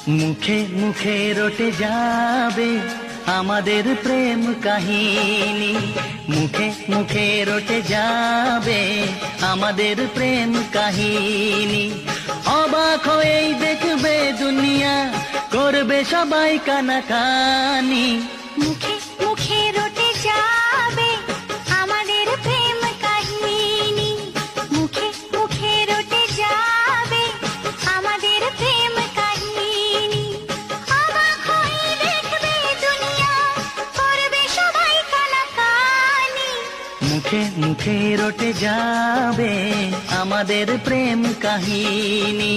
মুখে মুখে রটে যাবে আমাদের প্রেম কাহিনী, মুখে মুখে রটে যাবে আমাদের প্রেম কাহিনী। অবাক হয়েই দেখবে দুনিয়া, করবে সবাই কানাকানি। মুখে মুখে রটে যাবে আমাদের প্রেম কাহিনী, মুখে মুখে রটে যাবে আমাদের প্রেম কাহিনী। অবাক হয়ে দেখবে দুনিয়া, করবে সবাই কানাকানি। মুখে মুখে রটে যাবে আমাদের প্রেম কাহিনী।